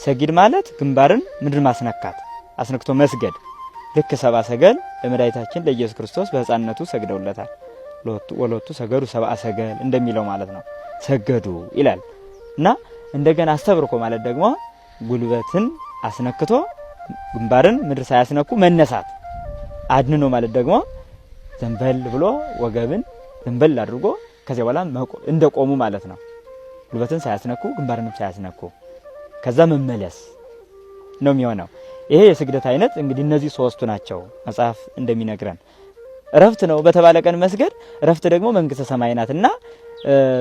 ሰጊድ ማለት ግንባርን ምድር ማስነካት አስነክቶ መስገድ ልክ ሰብአ ሰገል ለመድኃኒታችን ለኢየሱስ ክርስቶስ በሕፃንነቱ ሰግደውለታል። ወሎቱ ሰገዱ ሰብአ ሰገል እንደሚለው ማለት ነው። ሰገዱ ይላል እና እንደገና አስተብርኮ ማለት ደግሞ ጉልበትን አስነክቶ ግንባርን ምድር ሳያስነኩ መነሳት። አድንኖ ማለት ደግሞ ዘንበል ብሎ ወገብን ዘንበል አድርጎ ከዚያ በኋላ እንደቆሙ ማለት ነው። ጉልበትን ሳያስነኩ ግንባርንም ሳያስነኩ ከዛ መመለስ ነው የሚሆነው። ይሄ የስግደት አይነት እንግዲህ እነዚህ ሶስቱ ናቸው መጽሐፍ እንደሚነግረን። እረፍት ነው በተባለ ቀን መስገድ፣ እረፍት ደግሞ መንግስተ ሰማይ ናትና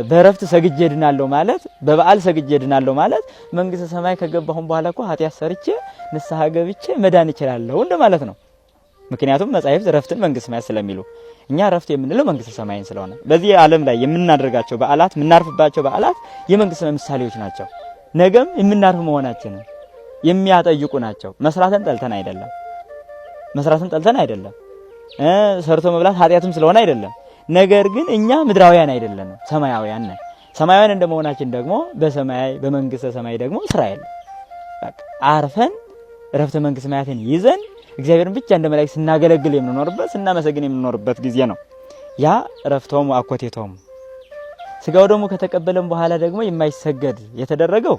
በእረፍት ሰግጄ ድናለሁ ማለት በበዓል ሰግጄ ድናለሁ ማለት መንግስተ ሰማይ ከገባሁም በኋላ እኮ ኃጢአት ሰርቼ ንስሐ ገብቼ መዳን እችላለሁ እንደማለት ነው። ምክንያቱም መጻሕፍት እረፍትን መንግስተ ሰማይ ስለሚሉ እኛ እረፍት የምንለው መንግስተ ሰማይን ስለሆነ በዚህ ዓለም ላይ የምናደርጋቸው በዓላት የምናርፍባቸው በዓላት የመንግስተ ሰማይ ምሳሌዎች ናቸው። ነገም የምናርፍ መሆናችንን የሚያጠይቁ ናቸው። መስራትን ጠልተን አይደለም ሰርቶ መብላት ኃጢአትም ስለሆነ አይደለም። ነገር ግን እኛ ምድራውያን አይደለንም፣ ሰማያውያን ነን። ሰማያውያን እንደመሆናችን ደግሞ በሰማይ በመንግስተ ሰማይ ደግሞ ስራ የለም። በቃ አርፈን እረፍተ መንግስተ ሰማያትን ይዘን እግዚአብሔርን ብቻ እንደ መላእክት ስናገለግል የምንኖርበት ስናመሰግን የምንኖርበት ጊዜ ነው። ያ እረፍቶም አኮቴቶም ስጋው ደግሞ ከተቀበለም በኋላ ደግሞ የማይሰገድ የተደረገው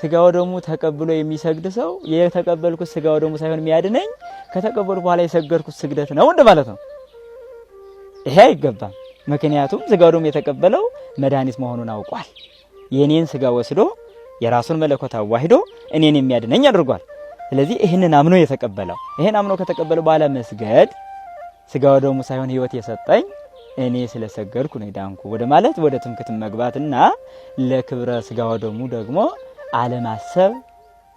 ስጋው ደግሞ ተቀብሎ የሚሰግድ ሰው የተቀበልኩት ስጋው ደግሞ ሳይሆን የሚያድነኝ ከተቀበሉ በኋላ የሰገድኩት ስግደት ነው እንደማለት ነው። ይሄ አይገባም። ምክንያቱም ስጋው ደግሞ የተቀበለው መድኃኒት መሆኑን አውቋል። የኔን ስጋ ወስዶ የራሱን መለኮት አዋሂዶ እኔን የሚያድነኝ አድርጓል። ስለዚህ ይህንን አምኖ የተቀበለው ይሄን አምኖ ከተቀበለ በኋላ መስገድ ስጋው ደግሞ ሳይሆን ህይወት የሰጠኝ እኔ ስለሰገድኩ ነው ዳንኩ ወደ ማለት ወደ ትምክህት መግባትና ለክብረ ስጋው ደግሞ አለማሰብ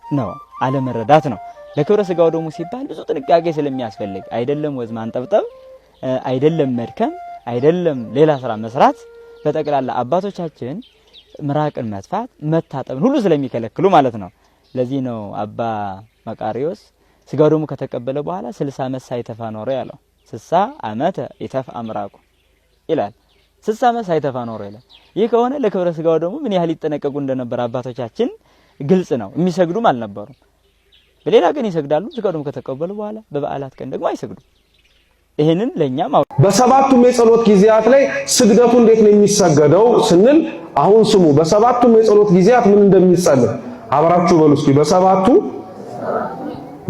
ነው፣ አለመረዳት ነው። ለክብረ ስጋው ደግሞ ሲባል ብዙ ጥንቃቄ ስለሚያስፈልግ አይደለም ወዝ ማንጠብጠብ፣ አይደለም መድከም፣ አይደለም ሌላ ስራ መስራት። በጠቅላላ አባቶቻችን ምራቅን መጥፋት መታጠብን ሁሉ ስለሚከለክሉ ማለት ነው። ለዚህ ነው አባ መቃሪዎስ ስጋው ደግሞ ከተቀበለ በኋላ 60 ዓመት ሳይተፋ ኖረ ያለው። 60 ዓመት ይተፋ ምራቁ ይላል። 60 ዓመት ሳይተፋ ኖረ ይላል። ይህ ከሆነ ለክብረ ስጋው ደግሞ ምን ያህል ይጠነቀቁ እንደነበር አባቶቻችን ግልጽ ነው። የሚሰግዱም አልነበሩም። በሌላ ቀን ይሰግዳሉ። ስጋው ደግሞ ከተቀበሉ በኋላ በበዓላት ቀን ደግሞ አይሰግዱም። ይሄንን ለኛም በሰባቱም የጸሎት ጊዜያት ላይ ስግደቱ እንዴት ነው የሚሰገደው ስንል አሁን ስሙ። በሰባቱም የጸሎት ጊዜያት ምን እንደሚጸልይ አብራችሁ በሉ እስኪ። በሰባቱ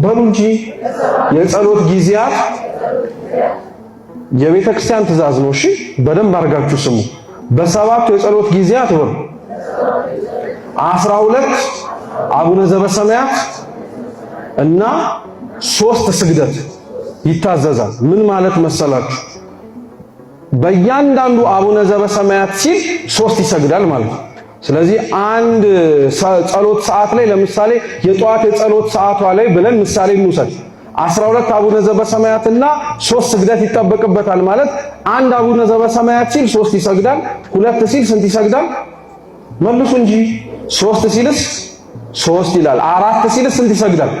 በሉ እንጂ የጸሎት ጊዜያት የቤተ ክርስቲያን ትእዛዝ ነው። እሺ በደንብ አድርጋችሁ ስሙ። በሰባቱ የጸሎት ጊዜያት ወር 12 አቡነ ዘበሰማያት እና 3 ስግደት ይታዘዛል። ምን ማለት መሰላችሁ? በእያንዳንዱ አቡነ ዘበሰማያት ሲል 3 ይሰግዳል ማለት ነው። ስለዚህ አንድ ጸሎት ሰዓት ላይ ለምሳሌ የጧት የጸሎት ሰዓቷ ላይ ብለን ምሳሌ እንውሰድ 12 አቡነ ዘበሰማያትና 3 ስግደት ይጠበቅበታል ማለት አንድ አቡነ ዘበሰማያት ሲል 3 ይሰግዳል። 2 ሲል ስንት ይሰግዳል? መልሱ እንጂ 3 ሲልስ 3 ይላል። 4 ሲልስ ስንት ይሰግዳል?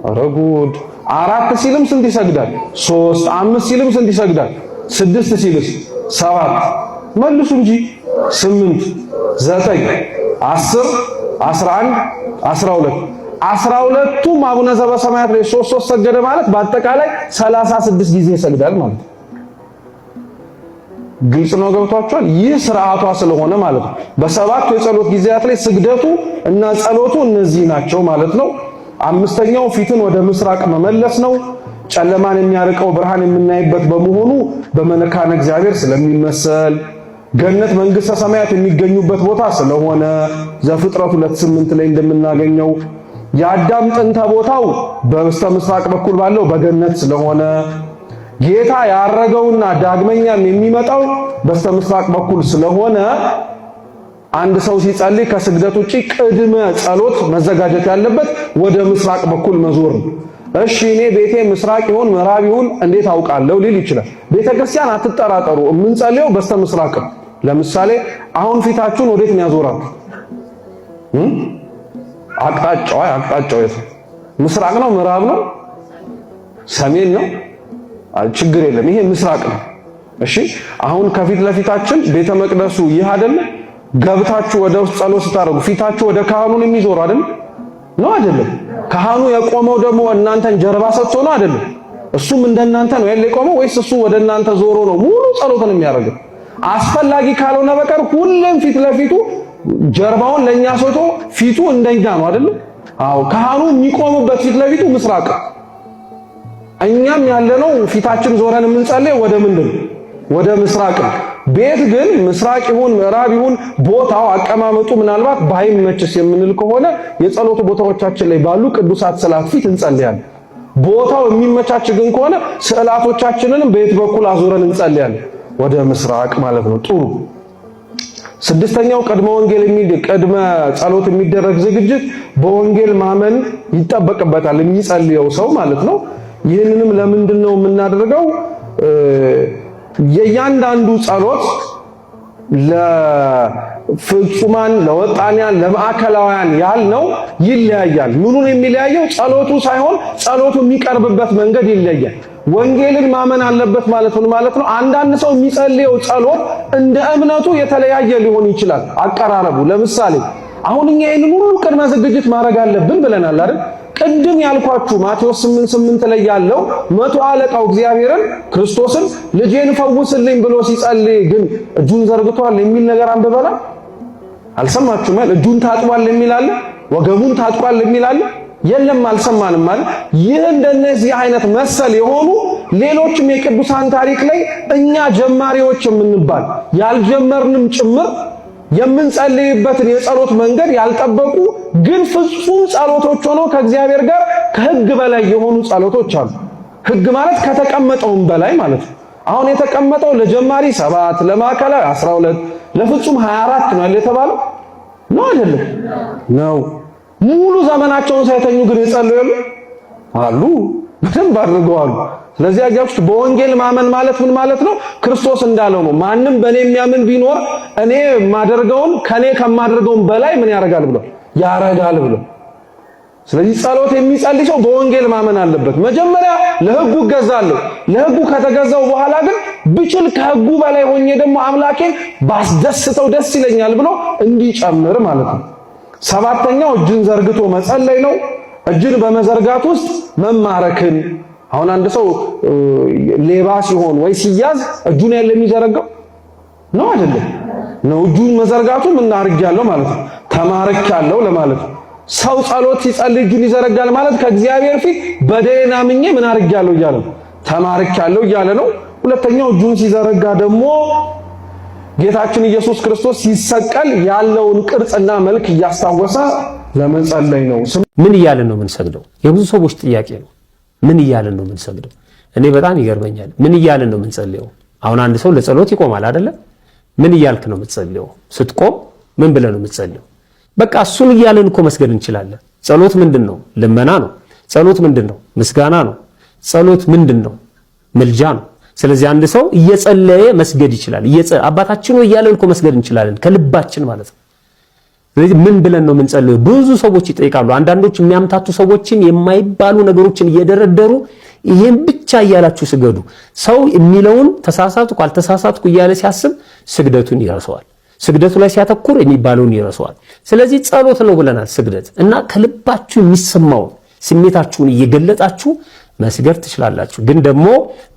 ኧረ ጉድ! 4 ሲልም ስንት ይሰግዳል? 3 5 ሲልም ስንት ይሰግዳል? 6 ሲልስ 7 መልሱ እንጂ 8 9 10 11 12 12ቱም አቡነ ዘበሰማያት ላይ 3 ሰገደ ማለት በአጠቃላይ 36 ጊዜ ይሰግዳል ማለት ነው። ግልጽ ነው፣ ገብቷችኋል? ይህ ስርዓቷ ስለሆነ ማለት ነው። በሰባቱ የጸሎት ጊዜያት ላይ ስግደቱ እና ጸሎቱ እነዚህ ናቸው ማለት ነው። አምስተኛው ፊትን ወደ ምስራቅ መመለስ ነው። ጨለማን የሚያርቀው ብርሃን የምናይበት በመሆኑ በመካነ እግዚአብሔር ስለሚመሰል ገነት መንግስተ ሰማያት የሚገኙበት ቦታ ስለሆነ ዘፍጥረት 2:8 ላይ እንደምናገኘው የአዳም ጥንተ ቦታው በስተ ምስራቅ በኩል ባለው በገነት ስለሆነ ጌታ ያረገውና ዳግመኛም የሚመጣው በስተ ምስራቅ በኩል ስለሆነ አንድ ሰው ሲጸልይ ከስግደት ውጪ ቅድመ ጸሎት መዘጋጀት ያለበት ወደ ምስራቅ በኩል መዞር ነው። እሺ እኔ ቤቴ ምስራቅ ይሁን ምዕራብ ይሁን እንዴት አውቃለሁ ሊል ይችላል። ቤተክርስቲያን አትጠራጠሩ፣ የምንጸልየው በስተ ምስራቅ ነው። ለምሳሌ አሁን ፊታችሁን ወዴት ነው ያዞራችሁ? አቅጣጫው የት ነው? ምስራቅ ነው? ምዕራብ ነው? ሰሜን ነው? ችግር የለም፣ ይሄ ምስራቅ ነው። እሺ አሁን ከፊት ለፊታችን ቤተ መቅደሱ ይህ አይደለ? ገብታችሁ ወደ ውስጥ ጸሎት ስታደርጉ ፊታችሁ ወደ ካህኑ ነው የሚዞር አይደል? ነው አይደለም? ካህኑ የቆመው ደግሞ እናንተን ጀርባ ሰጥቶ ነው አይደለም? እሱም እንደናንተ ነው ያለ የቆመው ወይስ እሱ ወደ እናንተ ዞሮ ነው ሙሉ ጸሎትን የሚያደርገው? አስፈላጊ ካልሆነ በቀር ሁሌም ፊት ለፊቱ ጀርባውን ለኛ ሰጥቶ ፊቱ እንደኛ ነው አይደለም? አዎ ካህኑ የሚቆምበት ፊት ለፊቱ ምስራቅ፣ እኛም ያለነው ፊታችን ዞረን የምንጸልየው ወደ ምንድን ወደ ምስራቅ። ቤት ግን ምስራቅ ይሁን ምዕራብ ይሁን ቦታው አቀማመጡ ምናልባት ባይመችስ የምንል ከሆነ የጸሎቱ ቦታዎቻችን ላይ ባሉ ቅዱሳት ስዕላት ፊት እንጸልያለን። ቦታው የሚመቻች ግን ከሆነ ስዕላቶቻችንንም በየት በኩል አዙረን እንጸልያለን? ወደ ምስራቅ ማለት ነው። ጥሩ። ስድስተኛው ቅድመ ጸሎት የሚደረግ ዝግጅት በወንጌል ማመን ይጠበቅበታል የሚጸልየው ሰው ማለት ነው። ይህንንም ለምንድን ነው የምናደርገው? የእያንዳንዱ ጸሎት ለፍጹማን፣ ለወጣንያን፣ ለማዕከላውያን ያልነው ይለያያል። ምኑን የሚለያየው? ጸሎቱ ሳይሆን ጸሎቱ የሚቀርብበት መንገድ ይለያል። ወንጌልን ማመን አለበት ማለት ነው። አንዳንድ ሰው የሚጸልየው ጸሎት እንደ እምነቱ የተለያየ ሊሆን ይችላል አቀራረቡ። ለምሳሌ አሁን እኛ ይሄንን ሁሉ ቅድመ ዝግጅት ማድረግ አለብን ብለናል አይደል? ቅድም ያልኳችሁ ማቴዎስ 8:8 ላይ ያለው 100 አለቃው እግዚአብሔርን ክርስቶስን ልጄን ፈውስልኝ ብሎ ሲጸልይ ግን እጁን ዘርግቷል የሚል ነገር አንብበናል? አልሰማችሁም? እጁን ታጥቧል የሚል አለ? ወገቡን ታጥቋል የሚል አለ? የለም፣ አልሰማንም ማለት። ይህ እንደነዚህ አይነት መሰል የሆኑ ሌሎችም የቅዱሳን ታሪክ ላይ እኛ ጀማሪዎች የምንባል ያልጀመርንም ጭምር የምንጸልይበትን የጸሎት መንገድ ያልጠበቁ ግን ፍጹም ጸሎቶች ሆነው ከእግዚአብሔር ጋር ከሕግ በላይ የሆኑ ጸሎቶች አሉ። ሕግ ማለት ከተቀመጠውም በላይ ማለት ነው። አሁን የተቀመጠው ለጀማሪ 7፣ ለማዕከላዊ 12፣ ለፍጹም 24 ነው የተባለው ነው አይደለም? ነው። ሙሉ ዘመናቸውን ሳይተኙ ግን የጸለዩ አሉ፣ በደንብ አድርገዋል። ስለዚህ አያችሁት፣ በወንጌል ማመን ማለት ምን ማለት ነው? ክርስቶስ እንዳለው ነው። ማንም በእኔ የሚያምን ቢኖር እኔ ማደርገውን ከኔ ከማደርገውን በላይ ምን ያደርጋል ብሎ ያረጋል ብሎ። ስለዚህ ጸሎት የሚጸልይ ሰው በወንጌል ማመን አለበት። መጀመሪያ ለሕጉ እገዛለሁ፣ ለሕጉ ከተገዛው በኋላ ግን ብችል ከሕጉ በላይ ሆኜ ደግሞ አምላኬን ባስደስተው ደስ ይለኛል ብሎ እንዲጨምር ማለት ነው። ሰባተኛው እጅን ዘርግቶ መጸለይ ነው። እጅን በመዘርጋት ውስጥ መማረክን። አሁን አንድ ሰው ሌባ ሲሆን ወይ ሲያዝ እጁን ያለ የሚዘረጋው ነው አይደለም? ነው። እጁን መዘርጋቱ ምን አድርጌያለሁ ማለት ነው፣ ተማርኬያለሁ ለማለት ነው። ሰው ጸሎት ሲጸልይ እጁን ይዘረጋል ማለት ከእግዚአብሔር ፊት በደህና ምኜ ምን አድርጌያለሁ እያለ ነው፣ ተማርኬያለሁ እያለ ነው። ሁለተኛው እጁን ሲዘረጋ ደግሞ ጌታችን ኢየሱስ ክርስቶስ ሲሰቀል ያለውን ቅርጽና መልክ እያስታወሰ ለመጸለይ ነው። ምን እያለን ነው የምንሰግደው? የብዙ ሰዎች ጥያቄ ነው። ምን እያለን ነው የምንሰግደው? እኔ በጣም ይገርመኛል። ምን እያለን ነው የምንጸልየው? አሁን አንድ ሰው ለጸሎት ይቆማል አይደለ? ምን እያልክ ነው የምትጸልየው? ስትቆም ምን ብለህ ነው የምትጸልየው? በቃ እሱን እያለን እኮ መስገድ እንችላለን። ጸሎት ምንድነው? ልመና ነው። ጸሎት ምንድነው? ምስጋና ነው። ጸሎት ምንድነው? ምልጃ ነው። ስለዚህ አንድ ሰው እየጸለየ መስገድ ይችላል። አባታችን ሆይ እያለን እኮ መስገድ እንችላለን ከልባችን ማለት ነው። ስለዚህ ምን ብለን ነው የምንጸልየው? ብዙ ሰዎች ይጠይቃሉ። አንዳንዶች የሚያምታቱ ሰዎችን የማይባሉ ነገሮችን እየደረደሩ ይሄን ብቻ እያላችሁ ስገዱ። ሰው የሚለውን ተሳሳትኩ አልተሳሳትኩ እያለ ሲያስብ ስግደቱን ይረሳዋል። ስግደቱ ላይ ሲያተኩር የሚባለውን ይረሳዋል። ስለዚህ ጸሎት ነው ብለናል ስግደት። እና ከልባችሁ የሚሰማውን ስሜታችሁን እየገለጣችሁ መስገድ ትችላላችሁ። ግን ደግሞ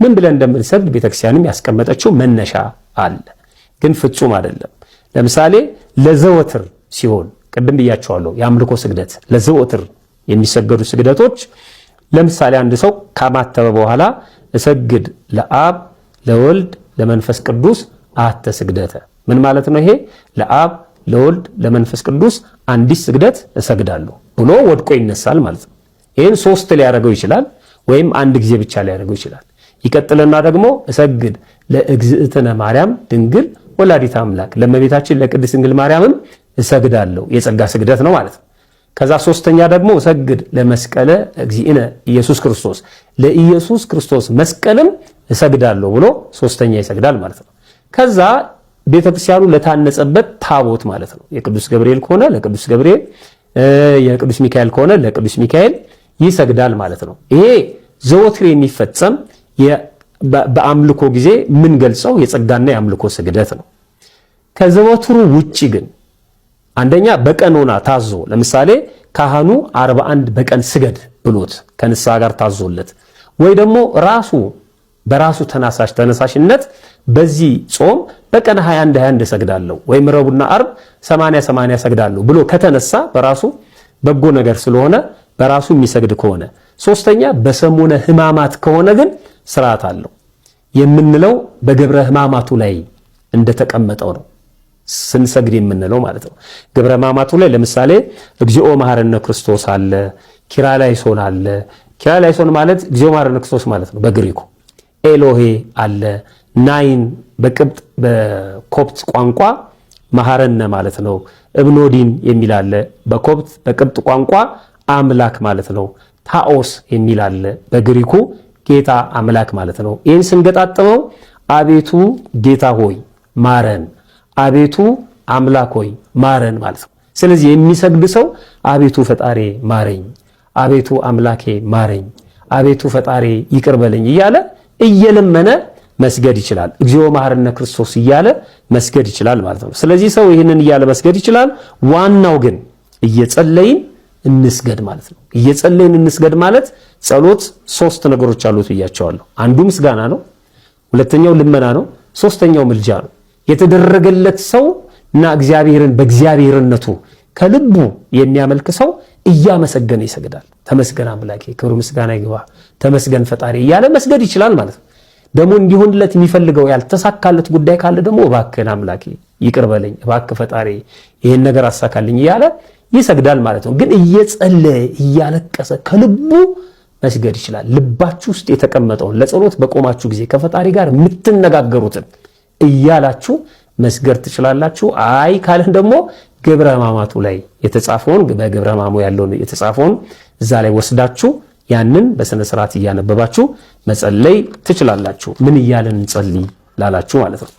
ምን ብለን እንደምንሰግድ ቤተክርስቲያንም ያስቀመጠችው መነሻ አለ፣ ግን ፍጹም አይደለም። ለምሳሌ ለዘወትር ሲሆን ቅድም ብያቸዋለሁ፣ የአምልኮ ስግደት ለዘወትር የሚሰገዱ ስግደቶች፣ ለምሳሌ አንድ ሰው ካማተበ በኋላ እሰግድ ለአብ ለወልድ ለመንፈስ ቅዱስ አሐተ ስግደተ። ምን ማለት ነው ይሄ? ለአብ ለወልድ ለመንፈስ ቅዱስ አንዲት ስግደት እሰግዳለሁ ብሎ ወድቆ ይነሳል ማለት ነው። ይሄን 3 ሊያደርገው ይችላል ወይም አንድ ጊዜ ብቻ ሊያደርገው ይችላል። ይቀጥልና ደግሞ እሰግድ ለእግዝእትነ ማርያም ድንግል ወላዲተ አምላክ ለእመቤታችን ለቅድስት ድንግል ማርያምም እሰግዳለሁ፣ የጸጋ ስግደት ነው ማለት ነው። ከዛ ሶስተኛ ደግሞ እሰግድ ለመስቀለ እግዚእነ ኢየሱስ ክርስቶስ ለኢየሱስ ክርስቶስ መስቀልም እሰግዳለሁ ብሎ ሶስተኛ ይሰግዳል ማለት ነው። ከዛ ቤተክርስቲያኑ ለታነጸበት ታቦት ማለት ነው። የቅዱስ ገብርኤል ከሆነ ለቅዱስ ገብርኤል፣ የቅዱስ ሚካኤል ከሆነ ለቅዱስ ሚካኤል ይሰግዳል ማለት ነው። ይሄ ዘወትር የሚፈጸም በአምልኮ ጊዜ ምን ገልጸው የጸጋና የአምልኮ ስግደት ነው። ከዘወትሩ ውጪ ግን አንደኛ በቀኖና ታዞ ለምሳሌ ካህኑ 41 በቀን ስገድ ብሎት ከንስሐ ጋር ታዞለት ወይ ደግሞ ራሱ በራሱ ተነሳሽነት በዚህ ጾም በቀን 21 እሰግዳለሁ ወይም ረቡዕና ዓርብ 80 እሰግዳለሁ ብሎ ከተነሳ በራሱ በጎ ነገር ስለሆነ በራሱ የሚሰግድ ከሆነ ሶስተኛ በሰሙነ ሕማማት ከሆነ ግን ስርዓት አለው የምንለው በግብረ ሕማማቱ ላይ እንደተቀመጠው ነው ስንሰግድ የምንለው ማለት ነው። ግብረ ሕማማቱ ላይ ለምሳሌ እግዚኦ መሐረነ ክርስቶስ አለ፣ ኪርያላይሶን አለ። ኪርያላይሶን ማለት እግዚኦ መሐረነ ክርስቶስ ማለት ነው በግሪኩ። ኤሎሄ አለ፣ ናይን በኮፕት ቋንቋ መሐረነ ማለት ነው። እብኖዲን የሚል አለ በቅብጥ ቋንቋ አምላክ ማለት ነው። ታኦስ የሚል አለ በግሪኩ ጌታ አምላክ ማለት ነው። ይህን ስንገጣጥመው አቤቱ ጌታ ሆይ ማረን፣ አቤቱ አምላክ ሆይ ማረን ማለት ነው። ስለዚህ የሚሰግድ ሰው አቤቱ ፈጣሪ ማረኝ፣ አቤቱ አምላኬ ማረኝ፣ አቤቱ ፈጣሪ ይቅር በለኝ እያለ እየለመነ መስገድ ይችላል። እግዚኦ መሐረነ ክርስቶስ እያለ መስገድ ይችላል ማለት ነው። ስለዚህ ሰው ይህንን እያለ መስገድ ይችላል። ዋናው ግን እየጸለይን እንስገድ ማለት ነው። እየጸለይን እንስገድ ማለት ጸሎት 3 ነገሮች አሉት ብያቸዋለሁ። አንዱ ምስጋና ነው፣ ሁለተኛው ልመና ነው፣ ሶስተኛው ምልጃ ነው። የተደረገለት ሰው እና እግዚአብሔርን በእግዚአብሔርነቱ ከልቡ የሚያመልክ ሰው እያመሰገነ ይሰግዳል። ተመስገን አምላኬ፣ ክብር ምስጋና ይግባ፣ ተመስገን ፈጣሪ እያለ መስገድ ይችላል ማለት ነው። ደግሞ እንዲሆንለት የሚፈልገው ያልተሳካለት ጉዳይ ካለ ደግሞ እባክህን አምላኬ ይቅር በለኝ፣ እባክህ ፈጣሪ ይሄን ነገር አሳካልኝ እያለ ይሰግዳል ማለት ነው። ግን እየጸለየ እያለቀሰ ከልቡ መስገድ ይችላል። ልባችሁ ውስጥ የተቀመጠውን ለጸሎት በቆማችሁ ጊዜ ከፈጣሪ ጋር የምትነጋገሩትን እያላችሁ መስገድ ትችላላችሁ። አይ ካለን ደግሞ ግብረ ሕማማቱ ላይ የተጻፈውን በግብረ ሕማሙ ያለውን የተጻፈውን እዛ ላይ ወስዳችሁ ያንን በስነ ስርዓት እያነበባችሁ መጸለይ ትችላላችሁ። ምን እያለን እንጸልይ ላላችሁ ማለት ነው።